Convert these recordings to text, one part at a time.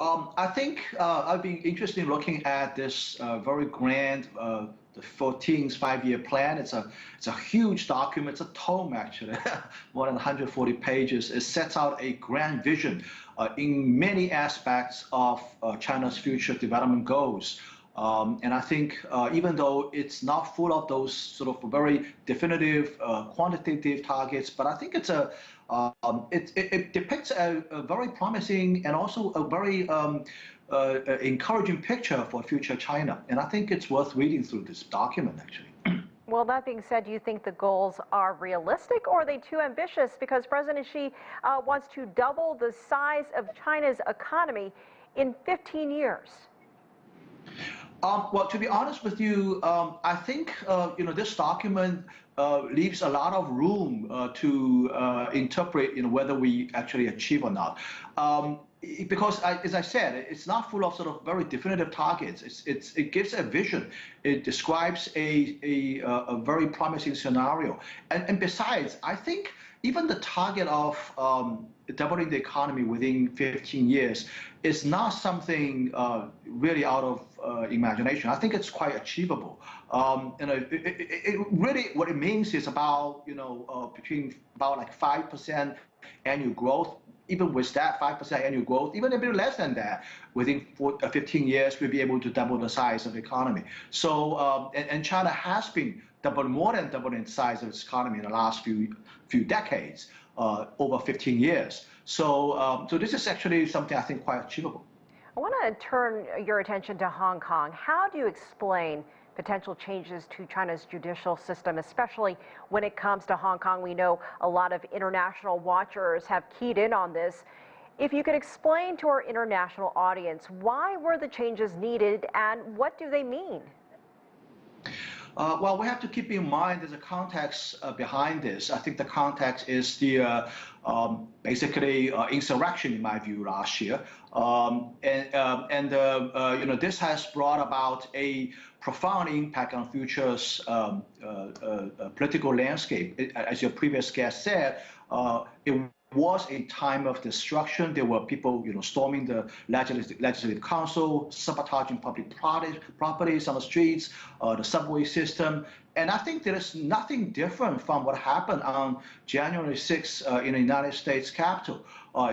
I think I've been interested in looking at this very grand the 14th five-year plan. It's a huge document. It's a tome actually, more than 140 pages. It sets out a grand vision in many aspects of China's future development goals. And I think even though it's not full of those sort of very definitive quantitative targets, but I think it depicts a very promising and also a very encouraging picture for future China. And I think it's worth reading through this document, actually. Well, that being said, do you think the goals are realistic or are they too ambitious? Because President Xi wants to double the size of China's economy in 15 years. Well, to be honest with you, I think this document leaves a lot of room to interpret whether we actually achieve or not. Because, as I said, it's not full of sort of very definitive targets. It gives a vision. It describes a very promising scenario. And besides, I think even the target of doubling the economy within 15 years is not something really out of imagination. I think it's quite achievable. Really, what it means is about between about like 5% annual growth. Even with that 5% annual growth, even a bit less than that, within 15 years, we'll be able to double the size of the economy. So, and China has been more than doubling the size of its economy in the last few decades, over 15 years. So, so this is actually something I think quite achievable. I want to turn your attention to Hong Kong. How do you explain potential changes to China's judicial system, especially when it comes to Hong Kong? We know a lot of international watchers have keyed in on this. If you could explain to our international audience, why were the changes needed and what do they mean? Well, we have to keep in mind there's a context behind this. I think the context is the basically insurrection, in my view, last year, this has brought about a profound impact on future's political landscape. As your previous guest said, it was a time of destruction. There were people, storming the legislative council, sabotaging public properties on the streets, the subway system. And I think there is nothing different from what happened on January 6th in the United States Capitol,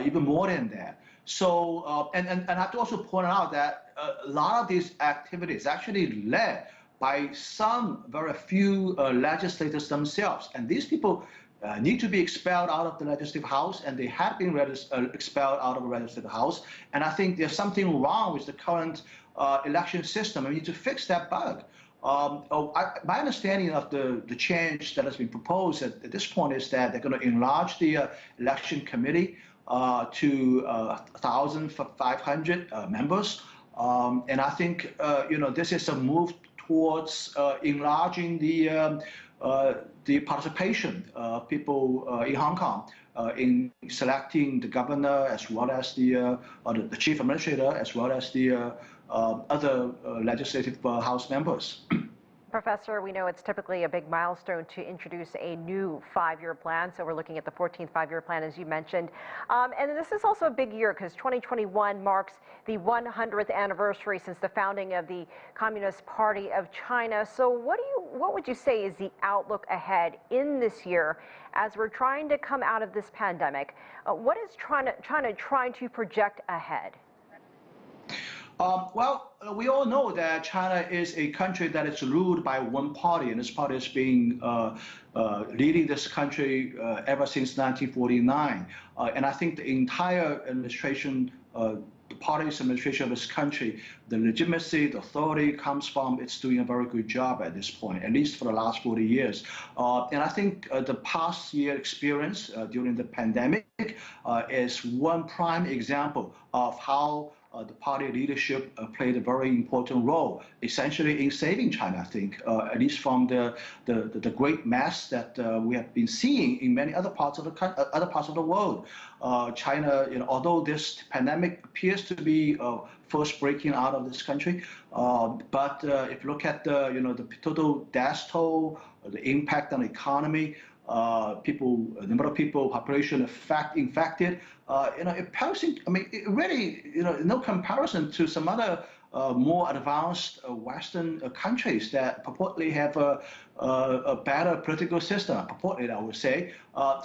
even more than that. So, and I have to also point out that a lot of these activities actually led by some very few legislators themselves. And these people need to be expelled out of the Legislative House, and they have been expelled out of the Legislative House. And I think there's something wrong with the current election system. We need to fix that bug. My understanding of the change that has been proposed at this point is that they're going to enlarge the election committee to 1,500 members. And I think, this is a move towards enlarging the participation of people in Hong Kong in selecting the governor, as well as the chief administrator, as well as the other legislative House members. Professor, we know it's typically a big milestone to introduce a new five-year plan. So we're looking at the 14th five-year plan, as you mentioned. And this is also a big year because 2021 marks the 100th anniversary since the founding of the Communist Party of China. So what would you say is the outlook ahead in this year as we're trying to come out of this pandemic? What is China trying to project ahead? Well, we all know that China is a country that is ruled by one party, and this party has been leading this country ever since 1949. And I think the entire administration, the party's administration of this country, the legitimacy, the authority comes from it's doing a very good job at this point, at least for the last 40 years. And I think the past year experience during the pandemic is one prime example of how the party leadership played a very important role, essentially in saving China, I think, at least from the great mess that we have been seeing in many other parts of the world. China, although this pandemic appears to be first breaking out of this country, but if you look at the total death toll, the impact on the economy, number of people, population infected. It pales in, I mean, it really, no comparison to some other more advanced Western countries that purportedly have a better political system. Purportedly, I would say. I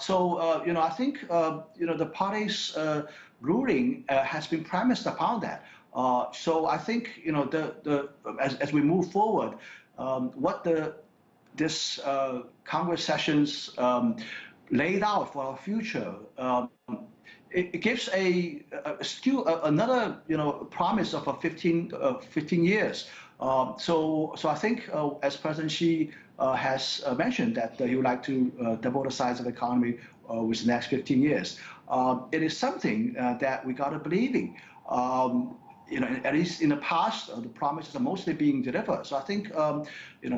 think the party's ruling has been premised upon that. So I think as we move forward, what this Congress sessions laid out for our future, it gives still another promise of a 15 years. So I think as President Xi has mentioned that he would like to double the size of the economy within the next 15 years, it is something that we got to believe in. At least in the past, the promises are mostly being delivered. So I think,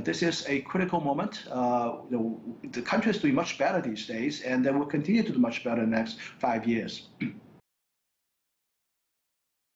this is a critical moment. The country is doing much better these days, and they will continue to do much better in the next 5 years.